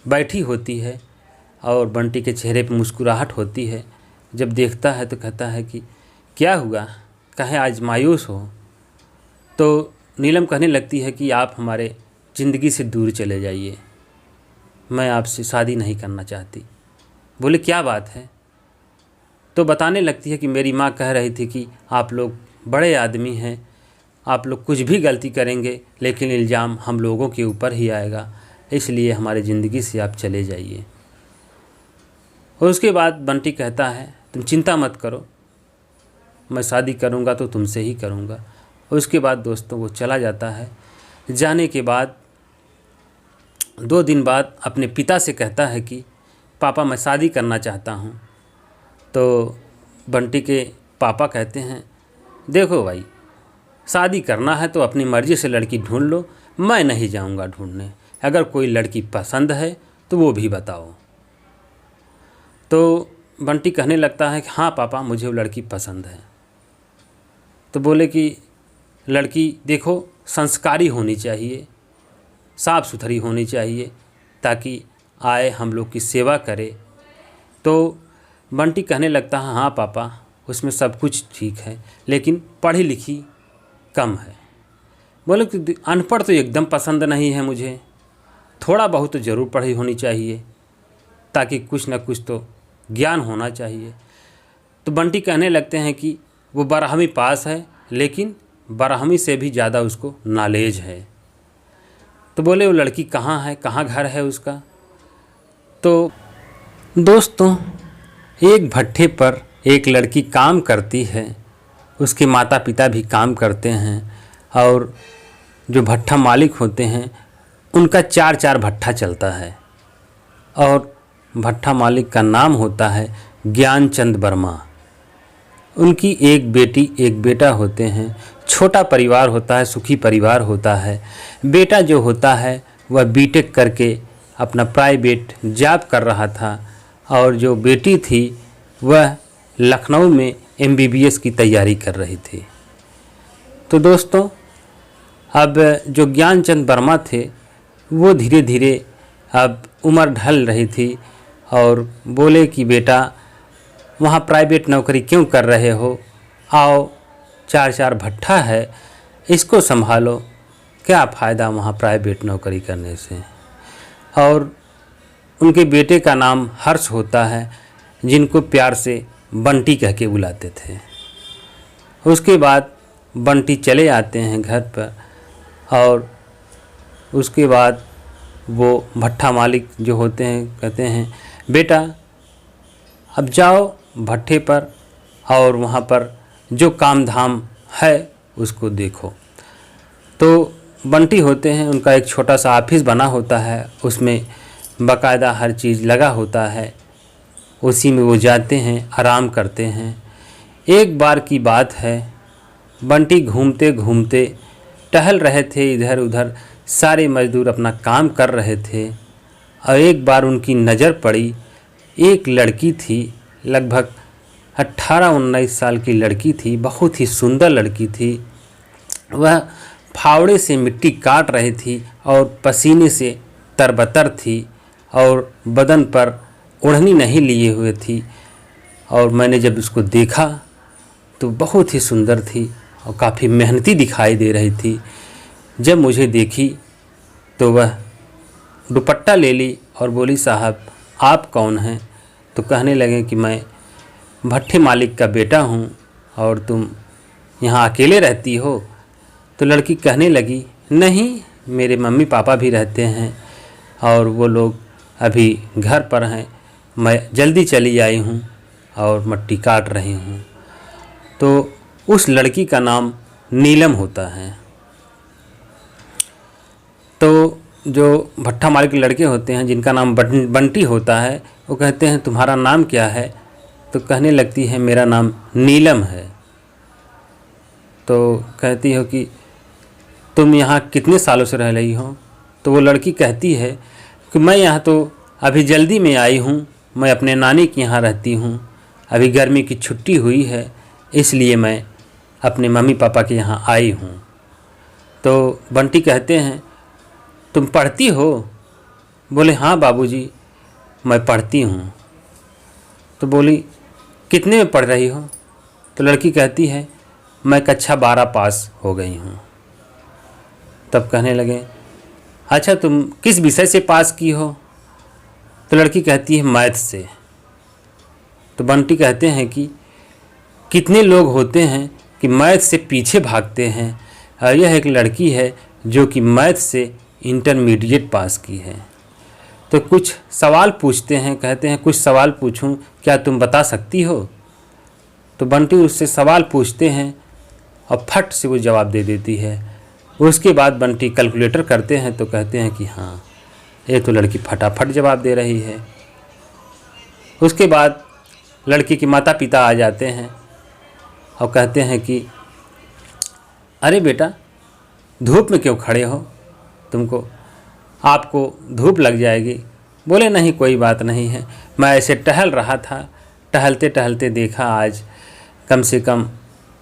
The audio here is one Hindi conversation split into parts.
बैठी होती है और बंटी के चेहरे पर मुस्कुराहट होती है। जब देखता है तो कहता है कि क्या हुआ, कहे आज मायूस हो। तो नीलम कहने लगती है कि आप हमारे ज़िंदगी से दूर चले जाइए, मैं आपसे शादी नहीं करना चाहती। बोले क्या बात है। तो बताने लगती है कि मेरी माँ कह रही थी कि आप लोग बड़े आदमी हैं, आप लोग कुछ भी गलती करेंगे लेकिन इल्ज़ाम हम लोगों के ऊपर ही आएगा, इसलिए हमारी ज़िंदगी से आप चले जाइए। और उसके बाद बंटी कहता है तुम चिंता मत करो, मैं शादी करूँगा तो तुमसे ही करूँगा। और उसके बाद दोस्तों वो चला जाता है। जाने के बाद 2 दिन बाद अपने पिता से कहता है कि पापा मैं शादी करना चाहता हूँ। तो बंटी के पापा कहते हैं देखो भाई, शादी करना है तो अपनी मर्ज़ी से लड़की ढूंढ लो, मैं नहीं जाऊँगा ढूंढने, अगर कोई लड़की पसंद है तो वो भी बताओ। तो बंटी कहने लगता है कि हाँ पापा मुझे वो लड़की पसंद है। तो बोले कि लड़की देखो संस्कारी होनी चाहिए, साफ़ सुथरी होनी चाहिए, ताकि आए हम लोग की सेवा करे। तो बंटी कहने लगता है हाँ पापा उसमें सब कुछ ठीक है, लेकिन पढ़ी लिखी कम है। बोले कि अनपढ़ तो एकदम पसंद नहीं है मुझे, थोड़ा बहुत तो ज़रूर पढ़ी होनी चाहिए, ताकि कुछ ना कुछ तो ज्ञान होना चाहिए। तो बंटी कहने लगते हैं कि वो 12वीं पास है, लेकिन 12वीं से भी ज़्यादा उसको नॉलेज है। तो बोले वो लड़की कहाँ है, कहाँ घर है उसका। तो दोस्तों एक भट्ठे पर एक लड़की काम करती है, उसके माता पिता भी काम करते हैं, और जो भट्ठा मालिक होते हैं उनका 4-4 भट्ठा चलता है, और भट्ठा मालिक का नाम होता है ज्ञानचंद वर्मा। उनकी एक बेटी एक बेटा होते हैं, छोटा परिवार होता है, सुखी परिवार होता है। बेटा जो होता है वह बीटेक करके अपना प्राइवेट जॉब कर रहा था, और जो बेटी थी वह लखनऊ में MBBS की तैयारी कर रही थी। तो दोस्तों अब जो ज्ञानचंद वर्मा थे वो धीरे धीरे अब उम्र ढल रही थी, और बोले कि बेटा वहाँ प्राइवेट नौकरी क्यों कर रहे हो, आओ 4-4 भट्ठा है इसको संभालो, क्या फ़ायदा वहाँ प्राइवेट नौकरी करने से। और उनके बेटे का नाम हर्ष होता है, जिनको प्यार से बंटी कह के बुलाते थे। उसके बाद बंटी चले आते हैं घर पर, और उसके बाद वो भट्ठा मालिक जो होते हैं कहते हैं बेटा अब जाओ भट्ठे पर और वहाँ पर जो काम धाम है उसको देखो। तो बंटी होते हैं, उनका एक छोटा सा ऑफिस बना होता है, उसमें बाकायदा हर चीज़ लगा होता है, उसी में वो जाते हैं आराम करते हैं। एक बार की बात है, बंटी घूमते घूमते टहल रहे थे इधर उधर, सारे मज़दूर अपना काम कर रहे थे, और एक बार उनकी नज़र पड़ी, एक लड़की थी, लगभग 18-19 साल की लड़की थी, बहुत ही सुंदर लड़की थी। वह फावड़े से मिट्टी काट रही थी और पसीने से तरबतर थी, और बदन पर ओढ़नी नहीं लिए हुए थी। और मैंने जब उसको देखा तो बहुत ही सुंदर थी और काफ़ी मेहनती दिखाई दे रही थी। जब मुझे देखी तो वह दुपट्टा ले ली और बोली साहब आप कौन हैं। तो कहने लगे कि मैं भट्ठे मालिक का बेटा हूँ और तुम यहाँ अकेले रहती हो। तो लड़की कहने लगी नहीं, मेरे मम्मी पापा भी रहते हैं और वो लोग अभी घर पर हैं, मैं जल्दी चली आई हूँ और मट्टी काट रही हूँ। तो उस लड़की का नाम नीलम होता है। तो जो भट्ठा मालिक के लड़के होते हैं जिनका नाम बंटी होता है, वो कहते हैं तुम्हारा नाम क्या है। तो कहने लगती है मेरा नाम नीलम है। तो कहती हो कि तुम यहाँ कितने सालों से रह रही हो। तो वो लड़की कहती है कि मैं यहाँ तो अभी जल्दी में आई हूँ, मैं अपने नानी के यहाँ रहती हूँ, अभी गर्मी की छुट्टी हुई है इसलिए मैं अपने मम्मी पापा के यहाँ आई हूँ। तो बंटी कहते हैं तुम पढ़ती हो। बोले हाँ बाबूजी मैं पढ़ती हूँ। तो बोली कितने में पढ़ रही हो? तो लड़की कहती है मैं कक्षा 12 पास हो गई हूँ। तब कहने लगे अच्छा तुम किस विषय से पास की हो? तो लड़की कहती है मैथ से। तो बंटी कहते हैं कि कितने लोग होते हैं कि मैथ से पीछे भागते हैं और यह एक लड़की है जो कि मैथ से इंटरमीडिएट पास की है। तो कुछ सवाल पूछते हैं, कहते हैं कुछ सवाल पूछूं, क्या तुम बता सकती हो? तो बंटी उससे सवाल पूछते हैं और फट से वो जवाब दे देती है। उसके बाद बंटी कैलकुलेटर करते हैं तो कहते हैं कि हाँ ये तो लड़की फटाफट जवाब दे रही है। उसके बाद लड़की के माता पिता आ जाते हैं और कहते हैं कि अरे बेटा धूप में क्यों खड़े हो, आपको धूप लग जाएगी। बोले नहीं कोई बात नहीं है, मैं ऐसे टहल रहा था, टहलते टहलते देखा आज कम से कम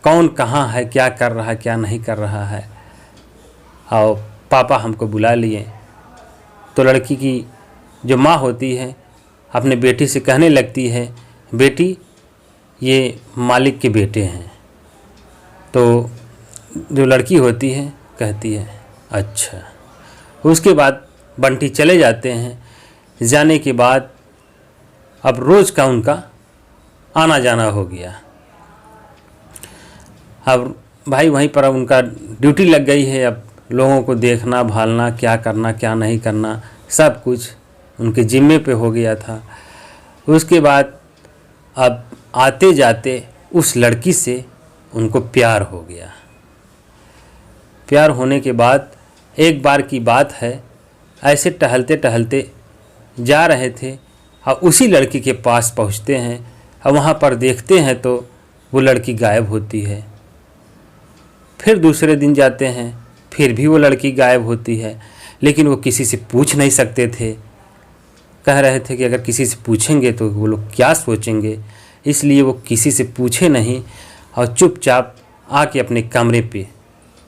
कौन कहाँ है, क्या कर रहा है क्या नहीं कर रहा है, और पापा हमको बुला लिए। तो लड़की की जो माँ होती है अपने बेटी से कहने लगती है बेटी ये मालिक के बेटे हैं। तो जो लड़की होती है कहती है अच्छा। उसके बाद बंटी चले जाते हैं। जाने के बाद अब रोज़ का उनका आना जाना हो गया। अब भाई वहीं पर अब उनका ड्यूटी लग गई है। अब लोगों को देखना भालना, क्या करना क्या नहीं करना, सब कुछ उनके जिम्मे पे हो गया था। उसके बाद अब आते जाते उस लड़की से उनको प्यार हो गया। प्यार होने के बाद एक बार की बात है, ऐसे टहलते टहलते जा रहे थे और उसी लड़की के पास पहुंचते हैं और वहाँ पर देखते हैं तो वो लड़की गायब होती है। फिर दूसरे दिन जाते हैं, फिर भी वो लड़की गायब होती है, लेकिन वो किसी से पूछ नहीं सकते थे। कह रहे थे कि अगर किसी से पूछेंगे तो वो लोग क्या सोचेंगे, इसलिए वो किसी से पूछे नहीं और चुपचाप आके अपने कमरे पे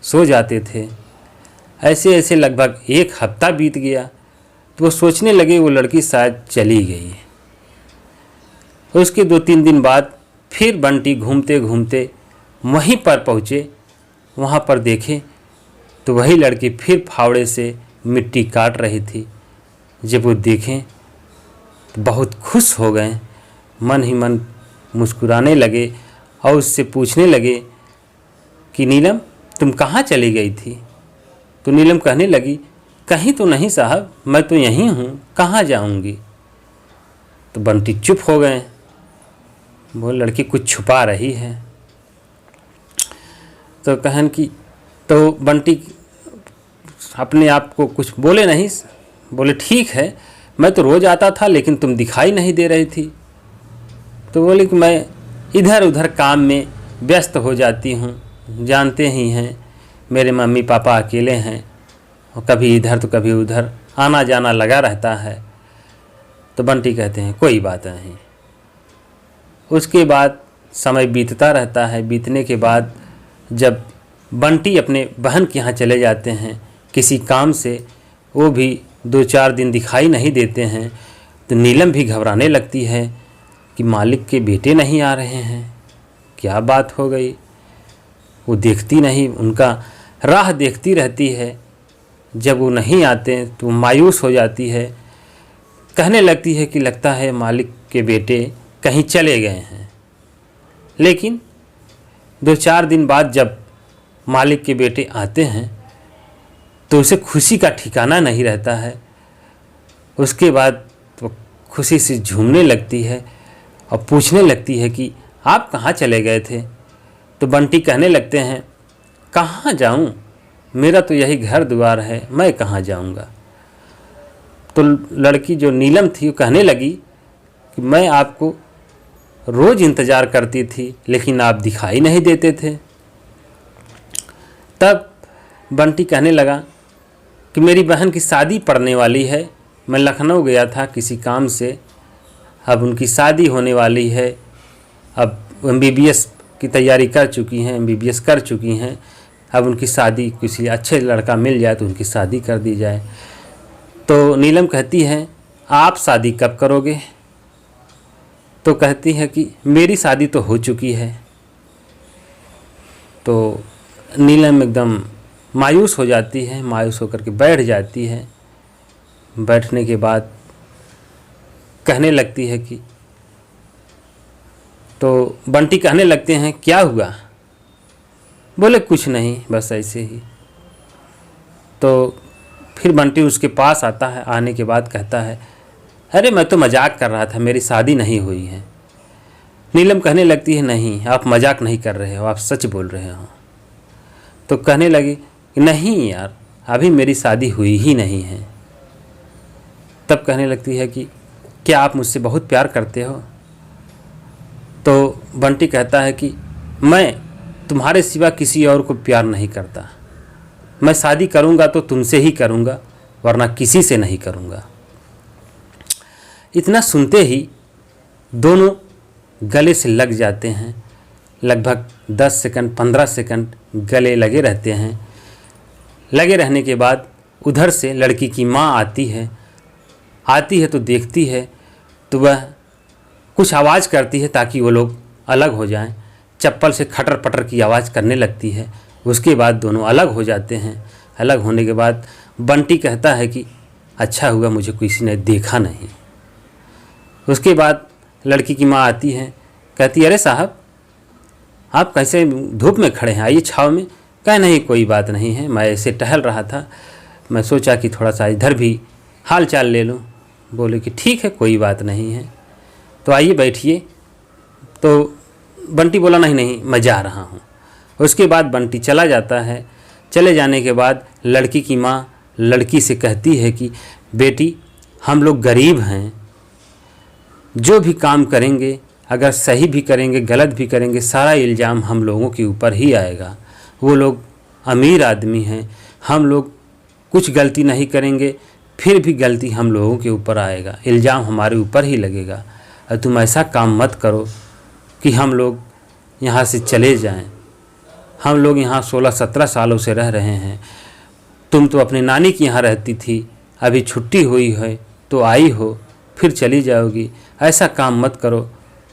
सो जाते थे। ऐसे ऐसे लगभग 1 हफ्ता बीत गया तो वो सोचने लगे वो लड़की शायद चली गई है। उसके 2-3 दिन बाद फिर बंटी घूमते घूमते वहीं पर पहुँचे। वहाँ पर देखे तो वही लड़की फिर फावड़े से मिट्टी काट रही थी। जब वो देखें तो बहुत खुश हो गए, मन ही मन मुस्कुराने लगे और उससे पूछने लगे कि नीलम तुम कहाँ चली गई थी? तो नीलम कहने लगी कहीं तो नहीं साहब, मैं तो यहीं हूँ, कहाँ जाऊँगी। तो बंटी चुप हो गए। वो लड़की कुछ छुपा रही है। तो कहन की तो बंटी अपने आप को कुछ बोले नहीं, बोले ठीक है मैं तो रोज़ आता था लेकिन तुम दिखाई नहीं दे रही थी। तो बोले कि मैं इधर उधर काम में व्यस्त हो जाती हूँ, जानते ही हैं मेरे मम्मी पापा अकेले हैं और कभी इधर तो कभी उधर आना जाना लगा रहता है। तो बंटी कहते हैं कोई बात नहीं। उसके बाद समय बीतता रहता है। बीतने के बाद जब बंटी अपने बहन के यहाँ चले जाते हैं किसी काम से, वो भी 2-4 दिन दिखाई नहीं देते हैं, तो नीलम भी घबराने लगती है कि मालिक के बेटे नहीं आ रहे हैं, क्या बात हो गई। वो देखती नहीं, उनका राह देखती रहती है। जब वो नहीं आते तो मायूस हो जाती है, कहने लगती है कि लगता है मालिक के बेटे कहीं चले गए हैं। लेकिन 2-4 दिन बाद जब मालिक के बेटे आते हैं तो उसे खुशी का ठिकाना नहीं रहता है। उसके बाद वो खुशी से झूमने लगती है और पूछने लगती है कि आप कहाँ चले गए थे? तो बंटी कहने लगते हैं कहाँ जाऊँ, मेरा तो यही घर द्वार है, मैं कहाँ जाऊँगा। तो लड़की जो नीलम थी वो कहने लगी कि मैं आपको रोज़ इंतज़ार करती थी लेकिन आप दिखाई नहीं देते थे। तब बंटी कहने लगा कि मेरी बहन की शादी पड़ने वाली है, मैं लखनऊ गया था किसी काम से, अब उनकी शादी होने वाली है। अब MBBS की तैयारी कर चुकी हैं, MBBS कर चुकी हैं, अब उनकी शादी किसी अच्छे लड़का मिल जाए तो उनकी शादी कर दी जाए। तो नीलम कहती है आप शादी कब करोगे? तो कहती है कि मेरी शादी तो हो चुकी है। तो नीलम एकदम मायूस हो जाती है, मायूस होकर के बैठ जाती है। बैठने के बाद कहने लगती है कि तो बंटी कहने लगते हैं क्या हुआ? बोले कुछ नहीं, बस ऐसे ही। तो फिर बंटी उसके पास आता है। आने के बाद कहता है अरे मैं तो मजाक कर रहा था, मेरी शादी नहीं हुई है। नीलम कहने लगती है नहीं, आप मजाक नहीं कर रहे हो, आप सच बोल रहे हो। तो कहने लगी नहीं यार, अभी मेरी शादी हुई ही नहीं है। तब कहने लगती है कि क्या आप मुझसे बहुत प्यार करते हो? तो बंटी कहता है कि मैं तुम्हारे सिवा किसी और को प्यार नहीं करता। मैं शादी करूँगा तो तुमसे ही करूँगा, वरना किसी से नहीं करूँगा। इतना सुनते ही दोनों गले से लग जाते हैं। लगभग 10 सेकंड 15 सेकंड गले लगे रहते हैं। लगे रहने के बाद उधर से लड़की की माँ आती है तो देखती है तो वह कुछ आवाज़ करती है ताकि वो लोग अलग हो जाएं। चप्पल से खटर पटर की आवाज़ करने लगती है। उसके बाद दोनों अलग हो जाते हैं। अलग होने के बाद बंटी कहता है कि अच्छा हुआ मुझे किसी ने देखा नहीं। उसके बाद लड़की की माँ आती है, कहती है अरे साहब आप कैसे धूप में खड़े हैं, आइए छाँव में। कह नहीं कोई बात नहीं है, मैं ऐसे टहल रहा था, मैं सोचा कि थोड़ा सा इधर भी हाल चाल ले लूँ। बोले कि ठीक है कोई बात नहीं है, तो आइए बैठिए। तो बंटी बोला नहीं मैं जा रहा हूँ। उसके बाद बंटी चला जाता है। चले जाने के बाद लड़की की माँ लड़की से कहती है कि बेटी हम लोग गरीब हैं, जो भी काम करेंगे अगर सही भी करेंगे गलत भी करेंगे सारा इल्ज़ाम हम लोगों के ऊपर ही आएगा। वो लोग अमीर आदमी हैं, हम लोग कुछ गलती नहीं करेंगे फिर भी गलती हम लोगों के ऊपर आएगा, इल्ज़ाम हमारे ऊपर ही लगेगा। और तुम ऐसा काम मत करो कि हम लोग यहाँ से चले जाएं। हम लोग यहाँ 16-17 सालों से रह रहे हैं, तुम तो अपने नानी के यहाँ रहती थी, अभी छुट्टी हुई है तो आई हो फिर चली जाओगी। ऐसा काम मत करो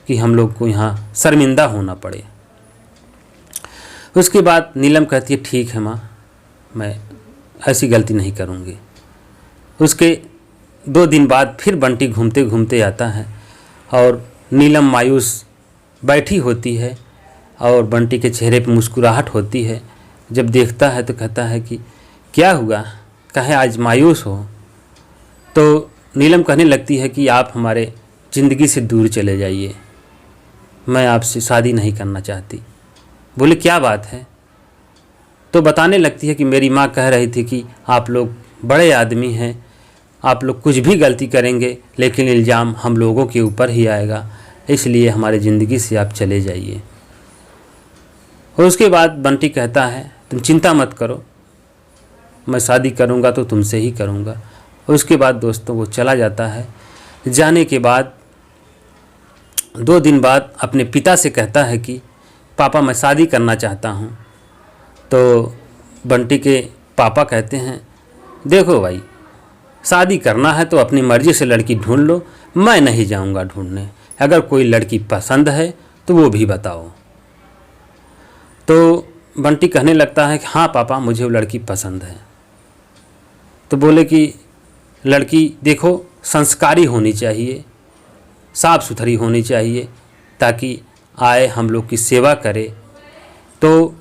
कि हम लोग को यहाँ शर्मिंदा होना पड़े। उसके बाद नीलम कहती है ठीक है माँ, मैं ऐसी गलती नहीं करूँगी। उसके 2 दिन बाद फिर बंटी घूमते घूमते आता है और नीलम मायूस बैठी होती है और बंटी के चेहरे पर मुस्कुराहट होती है। जब देखता है तो कहता है कि क्या हुआ, कहे आज मायूस हो? तो नीलम कहने लगती है कि आप हमारे ज़िंदगी से दूर चले जाइए, मैं आपसे शादी नहीं करना चाहती। बोले क्या बात है? तो बताने लगती है कि मेरी माँ कह रही थी कि आप लोग बड़े आदमी हैं, आप लोग कुछ भी गलती करेंगे लेकिन इल्ज़ाम हम लोगों के ऊपर ही आएगा, इसलिए हमारी ज़िंदगी से आप चले जाइए। और उसके बाद बंटी कहता है तुम चिंता मत करो, मैं शादी करूँगा तो तुमसे ही करूँगा। उसके बाद दोस्तों वो चला जाता है। जाने के बाद 2 दिन बाद अपने पिता से कहता है कि पापा मैं शादी करना चाहता हूँ। तो बंटी के पापा कहते हैं देखो भाई, शादी करना है तो अपनी मर्ज़ी से लड़की ढूंढ लो, मैं नहीं जाऊँगा ढूंढने। अगर कोई लड़की पसंद है तो वो भी बताओ। तो बंटी कहने लगता है कि हाँ पापा मुझे वो लड़की पसंद है। तो बोले कि लड़की देखो संस्कारी होनी चाहिए, साफ़ सुथरी होनी चाहिए, ताकि आए हम लोग की सेवा करे। तो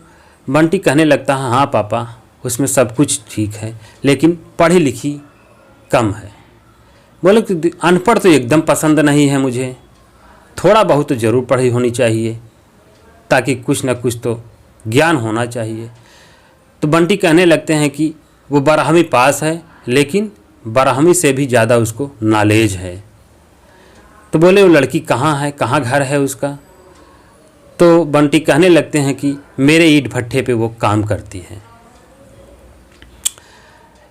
बंटी कहने लगता है हाँ पापा उसमें सब कुछ ठीक है, लेकिन पढ़ी लिखी कम है। बोले कि अनपढ़ तो एकदम पसंद नहीं है मुझे, थोड़ा बहुत तो ज़रूर पढ़ी होनी चाहिए, ताकि कुछ ना कुछ तो ज्ञान होना चाहिए। तो बंटी कहने लगते हैं कि वो 12वीं पास है, लेकिन 12वीं से भी ज़्यादा उसको नॉलेज है। तो बोले वो लड़की कहाँ है, कहाँ घर है उसका? तो बंटी कहने लगते हैं कि मेरे ईंट भट्ठे पे वो काम करती है।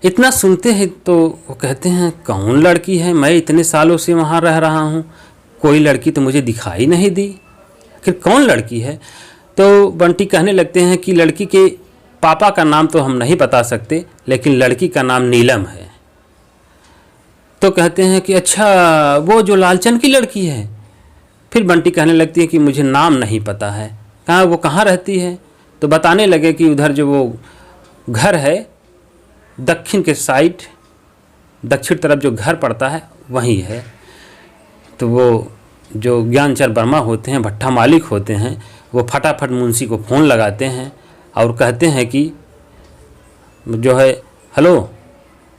इतना सुनते हैं तो वो कहते हैं कौन लड़की है, मैं इतने सालों से वहाँ रह रहा हूँ, कोई लड़की तो मुझे दिखाई नहीं दी, आखिर कौन लड़की है? तो बंटी कहने लगते हैं कि लड़की के पापा का नाम तो हम नहीं बता सकते, लेकिन लड़की का नाम नीलम है। तो कहते हैं कि अच्छा वो जो लालचंद की लड़की है। फिर बंटी कहने लगती है कि मुझे नाम नहीं पता है, कहाँ वो कहाँ रहती है। तो बताने लगे कि उधर जो वो घर है दक्षिण के साइड, दक्षिण तरफ जो घर पड़ता है वहीं है। तो वो जो ज्ञानचंद वर्मा होते हैं, भट्ठा मालिक होते हैं, वो फटाफट मुंशी को फ़ोन लगाते हैं और कहते हैं कि जो है हेलो।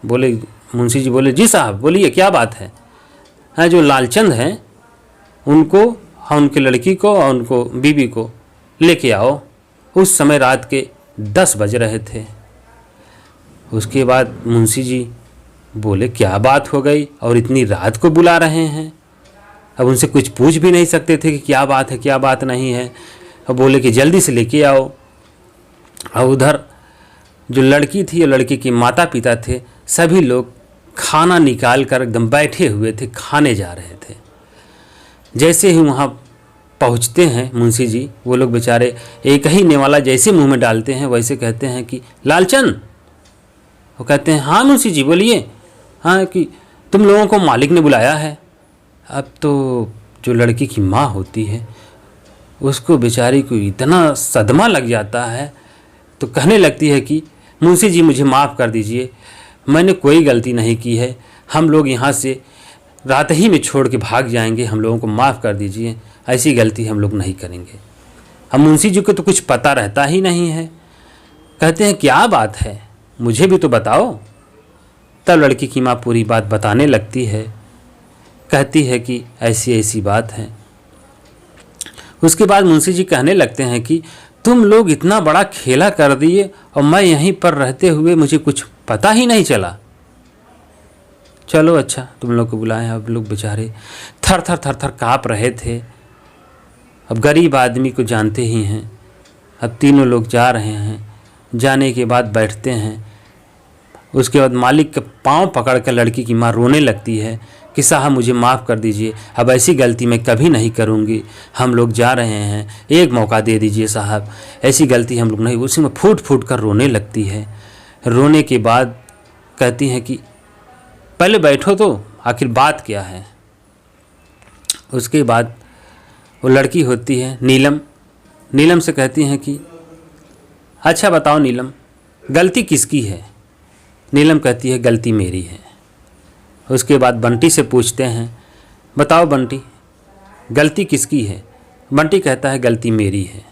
बोले मुंशी जी बोले जी साहब बोलिए क्या बात है। हाँ जो लालचंद हैं उनको, हाँ उनकी लड़की को और उनको बीबी को लेके आओ। उस समय रात के 10 बज रहे थे। उसके बाद मुंशी जी बोले क्या बात हो गई और इतनी रात को बुला रहे हैं। अब उनसे कुछ पूछ भी नहीं सकते थे कि क्या बात है क्या बात नहीं है। अब बोले कि जल्दी से लेके आओ। और उधर जो लड़की थी और लड़की के माता पिता थे, सभी लोग खाना निकाल कर एकदम बैठे हुए थे, खाने जा रहे थे। जैसे ही वहाँ पहुँचते हैं मुंशी जी, वो लोग बेचारे एक ही नेवाला जैसे मुंह में डालते हैं वैसे कहते हैं कि लालचंद। वो कहते हैं हाँ मुंशी जी बोलिए। हाँ कि तुम लोगों को मालिक ने बुलाया है। अब तो जो लड़की की माँ होती है उसको बेचारी को इतना सदमा लग जाता है, तो कहने लगती है कि मुंशी जी मुझे माफ़ कर दीजिए, मैंने कोई गलती नहीं की है, हम लोग यहाँ से रात ही में छोड़ के भाग जाएंगे, हम लोगों को माफ़ कर दीजिए, ऐसी गलती हम लोग नहीं करेंगे। अब मुंशी जी को तो कुछ पता रहता ही नहीं है। कहते हैं क्या बात है मुझे भी तो बताओ। तब लड़की की माँ पूरी बात बताने लगती है, कहती है कि ऐसी ऐसी बात है। उसके बाद मुंशी जी कहने लगते हैं कि तुम लोग इतना बड़ा खेला कर दिए और मैं यहीं पर रहते हुए मुझे कुछ पता ही नहीं चला। चलो अच्छा तुम लोग को बुलाए। अब लोग बेचारे थर थर थर थर काँप रहे थे। अब गरीब आदमी को जानते ही हैं। अब तीनों लोग जा रहे हैं, जाने के बाद बैठते हैं। उसके बाद मालिक के पाँव पकड़ कर लड़की की माँ रोने लगती है कि साहब मुझे माफ़ कर दीजिए, अब ऐसी गलती मैं कभी नहीं करूँगी, हम लोग जा रहे हैं, एक मौका दे दीजिए साहब, ऐसी गलती हम लोग नहीं। उसी में फूट फूट कर रोने लगती है। रोने के बाद कहती हैं कि पहले बैठो तो आखिर बात क्या है। उसके बाद वो लड़की होती है नीलम, नीलम से कहती हैं कि अच्छा बताओ नीलम गलती किसकी है। नीलम कहती है गलती मेरी है। उसके बाद बंटी से पूछते हैं बताओ बंटी गलती किसकी है। बंटी कहता है गलती मेरी है।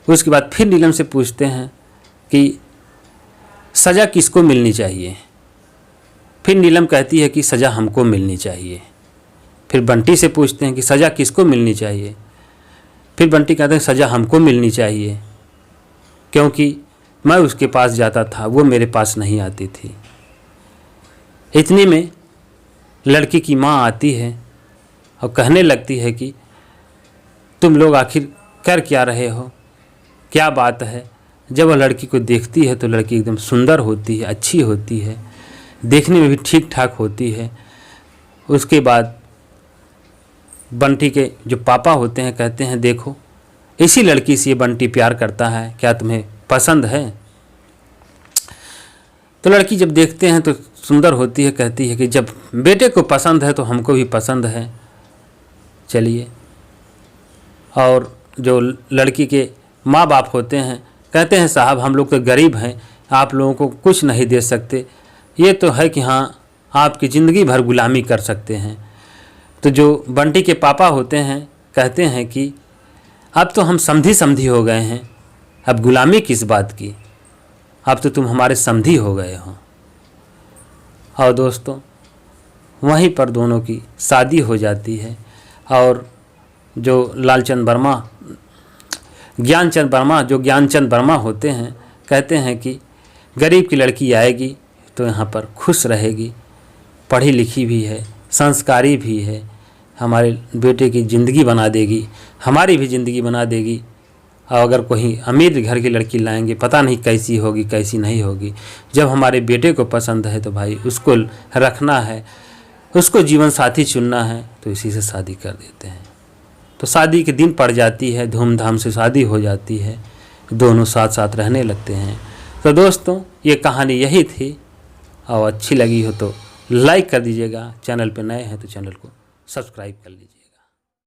उसके बाद फिर नीलम से पूछते हैं कि सज़ा किसको मिलनी चाहिए। फिर नीलम कहती है कि सज़ा हमको मिलनी चाहिए। फिर बंटी से पूछते हैं कि सज़ा किसको मिलनी चाहिए। फिर बंटी कहते हैं सज़ा हमको मिलनी चाहिए, क्योंकि मैं उसके पास जाता था, वो मेरे पास नहीं आती थी। इतने में लड़की की माँ आती है और कहने लगती है कि तुम लोग आखिर कर क्या रहे हो, क्या बात है। जब वह लड़की को देखती है तो लड़की एकदम सुंदर होती है, अच्छी होती है, देखने में भी ठीक ठाक होती है। उसके बाद बंटी के जो पापा होते हैं कहते हैं देखो इसी लड़की से ये बंटी प्यार करता है, क्या तुम्हें पसंद है। तो लड़की जब देखते हैं तो सुंदर होती है, कहती है कि जब बेटे को पसंद है तो हमको भी पसंद है, चलिए। और जो लड़की के माँ बाप होते हैं कहते हैं साहब हम लोग तो गरीब हैं, आप लोगों को कुछ नहीं दे सकते, ये तो है कि हाँ आपकी ज़िंदगी भर गुलामी कर सकते हैं। तो जो बंटी के पापा होते हैं कहते हैं कि अब तो हम समधी समधी हो गए हैं, अब गुलामी किस बात की, अब तो तुम हमारे समधी हो गए हो। और दोस्तों वहीं पर दोनों की शादी हो जाती है। और जो लालचंद वर्मा, ज्ञानचंद वर्मा, जो ज्ञानचंद वर्मा होते हैं कहते हैं कि गरीब की लड़की आएगी तो यहाँ पर खुश रहेगी, पढ़ी लिखी भी है, संस्कारी भी है, हमारे बेटे की ज़िंदगी बना देगी, हमारी भी ज़िंदगी बना देगी। और अगर कोई अमीर घर की लड़की लाएंगे पता नहीं कैसी होगी कैसी नहीं होगी। जब हमारे बेटे को पसंद है तो भाई उसको रखना है, उसको जीवन साथी चुनना है, तो इसी से शादी कर देते हैं। तो शादी के दिन पड़ जाती है, धूमधाम से शादी हो जाती है, दोनों साथ साथ रहने लगते हैं। तो दोस्तों ये कहानी यही थी, और अच्छी लगी हो तो लाइक कर दीजिएगा, चैनल पे नए हैं तो चैनल को सब्सक्राइब कर लीजिए।